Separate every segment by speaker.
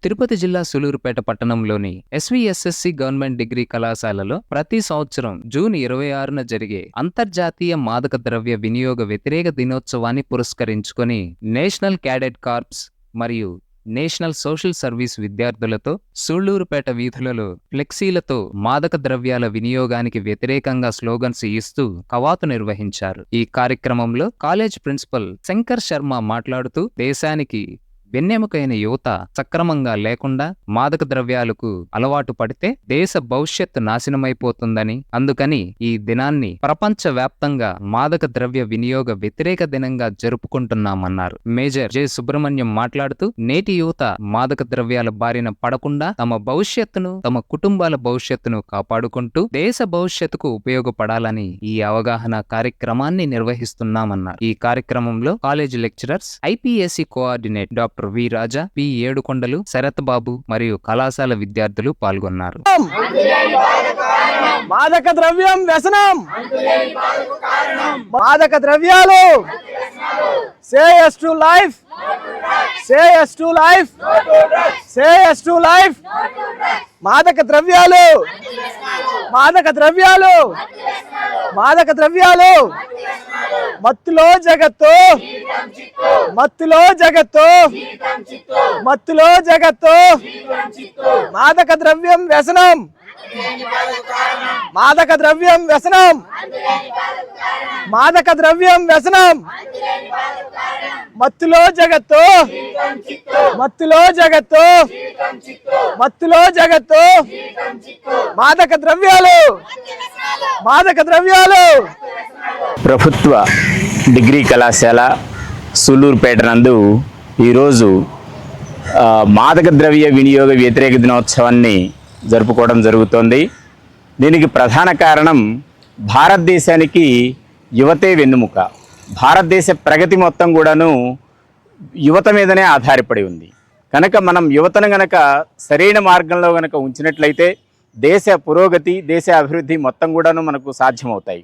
Speaker 1: తిరుపతి జిల్లా సూలూరుపేట పట్టణంలోని ఎస్విఎస్ఎస్సి government degree కళాశాలలో ప్రతి సంవత్సరం జూన్ 26న జరిగే అంతర్జాతీయ మాదక ద్రవ్య వినియోగ వ్యతిరేక దినోత్సవాన్ని పురస్కరించుకొని నేషనల్ క్యాడెట్ కార్ప్స్ మరియు నేషనల్ సోషల్ సర్వీస్ విద్యార్థులతో సూళ్లూరుపేట వీధులలో ఫ్లెక్సీలతో మాదక ద్రవ్యాల వినియోగానికి వ్యతిరేకంగా స్లోగన్స్ ఇస్తూ కవాతు నిర్వహించారు. ఈ కార్యక్రమంలో కాలేజ్ ప్రిన్సిపల్ శంకర్ శర్మ మాట్లాడుతూ దేశానికి వెన్నెముకైన యువత సక్రమంగా లేకుండా మాదక ద్రవ్యాలకు అలవాటు పడితే దేశ భవిష్యత్తు నాశనమైపోతుందని, అందుకని ఈ దినాన్ని ప్రపంచ వ్యాప్తంగా మాదక ద్రవ్య వినియోగ వ్యతిరేక దినంగా జరుపుకుంటున్నామన్నారు. మేజర్ జె సుబ్రహ్మణ్యం మాట్లాడుతూ నేటి యువత మాదక ద్రవ్యాల బారిన పడకుండా తమ భవిష్యత్తును, తమ కుటుంబాల భవిష్యత్తును కాపాడుకుంటూ దేశ భవిష్యత్తుకు ఉపయోగపడాలని ఈ అవగాహన కార్యక్రమాన్ని నిర్వహిస్తున్నామన్నారు. ఈ కార్యక్రమంలో college lecturers, IPSC coordinate doctor V Raja, P Edukondalu, Sharath Babu మరియు కళాశాల విద్యార్థులు పాల్గొన్నారు.
Speaker 2: మాదక ద్రవ్యం వ్యసనం, మాదక ద్రవ్యాలు, say yes to life, say yes to life, say yes to life. మాదక ద్రవ్యాలు, మాదక ద్రవ్యాలు, మాదక ద్రవ్యాలు, మత్తులో జగత్తు, మత్తులో జగత్తు, మత్తులో జగత్తు. మాదక ద్రవ్యం వ్యసనం, మాదక ద్రవ్యం వ్యసనం, మాదక ద్రవ్యం వ్యసనం. మత్తులో జగత్తు, మత్తులో జగత్తు, మత్తులో జగత్తు. మాదక ద్రవ్యాలు, మాదక ద్రవ్యాలు.
Speaker 3: ప్రభుత్వ డిగ్రీ కళాశాల సూళ్లూరుపేట నందు ఈరోజు మాదక ద్రవ్య వినియోగ వ్యతిరేక దినోత్సవాన్ని జరుపుకోవడం జరుగుతోంది. దీనికి ప్రధాన కారణం భారతదేశానికి యువతే వెన్నుముక. భారతదేశ ప్రగతి మొత్తం కూడాను యువత మీదనే ఆధారపడి ఉంది. కనుక మనం యువతను గనక సరైన మార్గంలో గనక ఉంచినట్లయితే దేశ పురోగతి, దేశ అభివృద్ధి మొత్తం కూడాను మనకు సాధ్యమవుతాయి.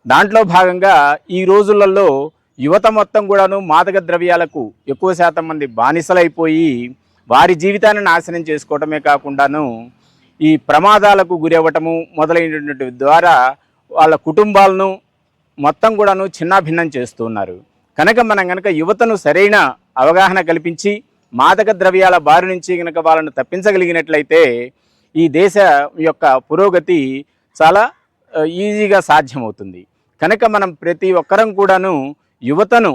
Speaker 3: దాంట్లో భాగంగా ఈ రోజులలో యువత మొత్తం కూడాను మాదక ద్రవ్యాలకు ఎక్కువ శాతం మంది బానిసలైపోయి వారి జీవితాన్ని నాశనం చేసుకోవటమే కాకుండాను ఈ ప్రమాదాలకు గురవ్వటము మొదలైనటువంటి ద్వారా వాళ్ళ కుటుంబాలను మొత్తం కూడాను చిన్నాభిన్నం చేస్తున్నారు. కనుక మనం కనుక యువతను సరైన అవగాహన కల్పించి మాదక ద్రవ్యాల బారి నుంచి కనుక వాళ్ళను తప్పించగలిగినట్లయితే ఈ దేశ యొక్క పురోగతి చాలా ఈజీగా సాధ్యమవుతుంది. కనుక మనం ప్రతి ఒక్కరం కూడాను యువతను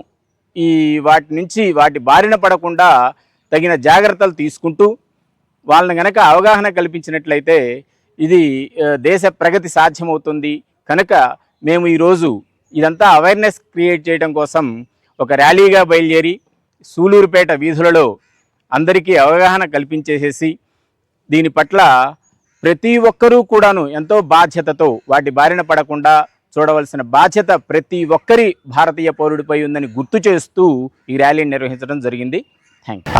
Speaker 3: ఈ వాటి నుంచి వాటి బారిన పడకుండా తగిన జాగ్రత్తలు తీసుకుంటూ వాళ్ళని గనక అవగాహన కల్పించినట్లయితే ఇది దేశ ప్రగతి సాధ్యమవుతుంది. కనుక మేము ఈరోజు ఇదంతా అవేర్నెస్ క్రియేట్ చేయడం కోసం ఒక ర్యాలీగా బయలుదేరి సూళ్లూరుపేట వీధులలో అందరికీ అవగాహన కల్పించేసేసి దీని పట్ల ప్రతి ఒక్కరూ కూడాను ఎంతో బాధ్యతతో వాటి బారిన పడకుండా చూడవలసిన బాధ్యత ప్రతి ఒక్కరి భారతీయ పౌరుడిపై ఉందని గుర్తు చేస్తూ ఈ ర్యాలీని నిర్వహించడం జరిగింది.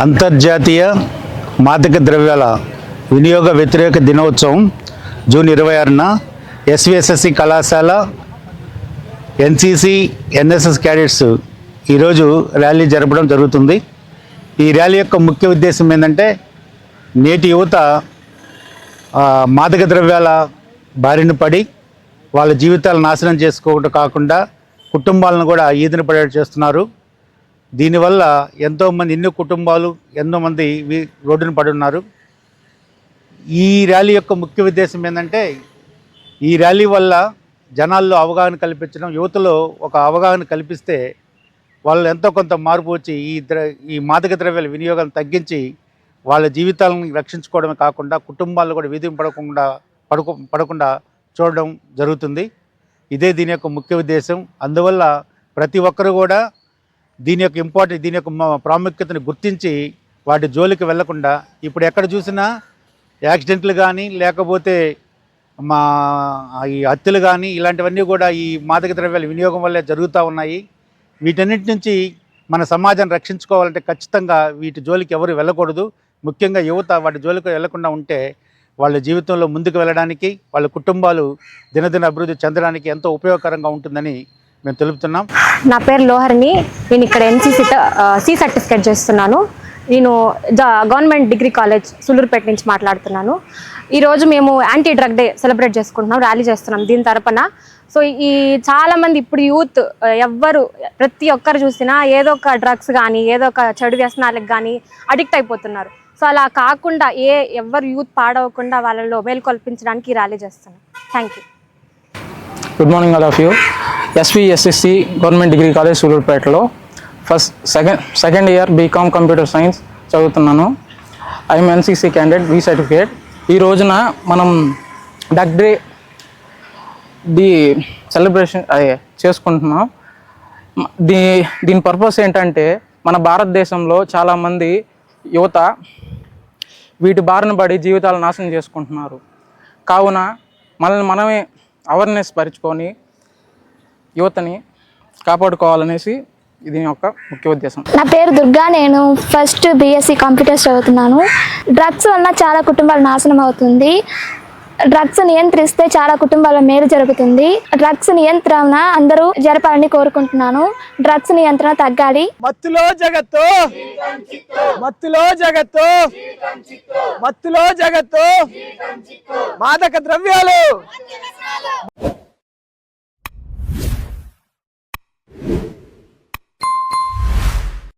Speaker 4: అంతర్జాతీయ మాదక ద్రవ్యాల వినియోగ వ్యతిరేక దినోత్సవం జూన్ 26న ఎస్విఎస్ఎస్సి కళాశాల, ఎన్సిసి, ఎన్ఎస్ఎస్ క్యాడెట్స్ ఈరోజు ర్యాలీ జరపడం జరుగుతుంది. ఈ ర్యాలీ యొక్క ముఖ్య ఉద్దేశం ఏంటంటే నేటి యువత మాదక ద్రవ్యాల బారిన పడి వాళ్ళ జీవితాలు నాశనం చేసుకోవడం కాకుండా కుటుంబాలను కూడా ఈదిన పడేట్టు చేస్తున్నారు. దీనివల్ల ఎంతోమంది, ఎన్నో కుటుంబాలు, ఎంతోమంది రోడ్డున పడి ఉన్నారు. ఈ ర్యాలీ యొక్క ముఖ్య ఉద్దేశం ఏంటంటే ఈ ర్యాలీ వల్ల జనాల్లో అవగాహన కల్పించడం, యువతలో ఒక అవగాహన కల్పిస్తే వాళ్ళు ఎంతో కొంత మార్పు వచ్చి ఈ మాదక ద్రవ్యాల వినియోగాన్ని తగ్గించి వాళ్ళ జీవితాలను రక్షించుకోవడమే కాకుండా కుటుంబాలు కూడా వీధిని పడకుండా చూడడం జరుగుతుంది. ఇదే దీని యొక్క ముఖ్య ఉద్దేశం. అందువల్ల ప్రతి ఒక్కరు కూడా దీని యొక్క ప్రాముఖ్యతను గుర్తించి వాటి జోలికి వెళ్లకుండా, ఇప్పుడు ఎక్కడ చూసినా యాక్సిడెంట్లు కానీ లేకపోతే ఈ హత్యలు కానీ ఇలాంటివన్నీ కూడా ఈ మాదక ద్రవ్యాల వినియోగం వల్లే జరుగుతూ ఉన్నాయి. వీటన్నిటి నుంచి మన సమాజాన్ని రక్షించుకోవాలంటే ఖచ్చితంగా వీటి జోలికి ఎవరు వెళ్ళకూడదు. ముఖ్యంగా యువత వాటి జోలికి వెళ్లకుండా ఉంటే వాళ్ళ జీవితంలో ముందుకు వెళ్ళడానికి, వాళ్ళ కుటుంబాలు దినదిన అభివృద్ధి చెందడానికి ఎంతో ఉపయోగకరంగా ఉంటుందని మేము తెలుపుతున్నాం.
Speaker 5: నా పేరు లోహరిని. నేను ఇక్కడ ఎన్సీసీ సి సర్టిఫికేట్ చేస్తున్నాను. నేను గవర్నమెంట్ డిగ్రీ కాలేజ్ సులూరుపేట నుంచి మాట్లాడుతున్నాను. ఈరోజు మేము యాంటీ డ్రగ్ డే సెలబ్రేట్ చేసుకుంటున్నాం, ర్యాలీ చేస్తున్నాం దీని తరపున. సో ఈ చాలామంది ఇప్పుడు యూత్ ఎవ్వరు ప్రతి ఒక్కరు చూసినా ఏదో ఒక డ్రగ్స్ కానీ ఏదో ఒక చెడు వ్యసనాలకు కానీ అడిక్ట్ అయిపోతున్నారు. సో అలా కాకుండా ఎవ్వరు యూత్ పాడవకుండా వాళ్ళలో మేల్కొల్పించడానికి ర్యాలీ చేస్తున్నాం. Thank you.
Speaker 6: Good morning all of you. SVSSC government degree college సూలూరుపేటలో second year BCom computer science చదువుతున్నాను. I'm NCC candidate, B certificate. ఈ రోజున మనం డ్రగ్ డే సెలబ్రేషన్ చేసుకుంటున్నాం. దీని పర్పస్ ఏంటంటే మన భారతదేశంలో చాలామంది యువత వీటి బారిన పడి జీవితాలు నాశనం చేసుకుంటున్నారు. కావున మనమే అవేర్నెస్ పరుచుకొని యువతని కాపాడుకోవాలనేసి ఇది యొక్క ముఖ్య ఉద్దేశం.
Speaker 7: నా పేరు దుర్గా, నేను ఫస్ట్ బీఎస్సీ కంప్యూటర్స్ చదువుతున్నాను. డ్రగ్స్ వల్ల చాలా కుటుంబాలు నాశనం అవుతుంది. డ్రగ్స్ నియంత్రిస్తే చాలా కుటుంబాల మేలు జరుగుతుంది. డ్రగ్స్ నియంత్రణ అందరూ జరపాలని కోరుకుంటున్నాను. డ్రగ్స్ నియంత్రణ తగ్గాలి.
Speaker 2: మత్తులో జగత్తు, మత్తులో జగత్తు, మత్తులో జగత్తు, మాదక ద్రవ్యాలు.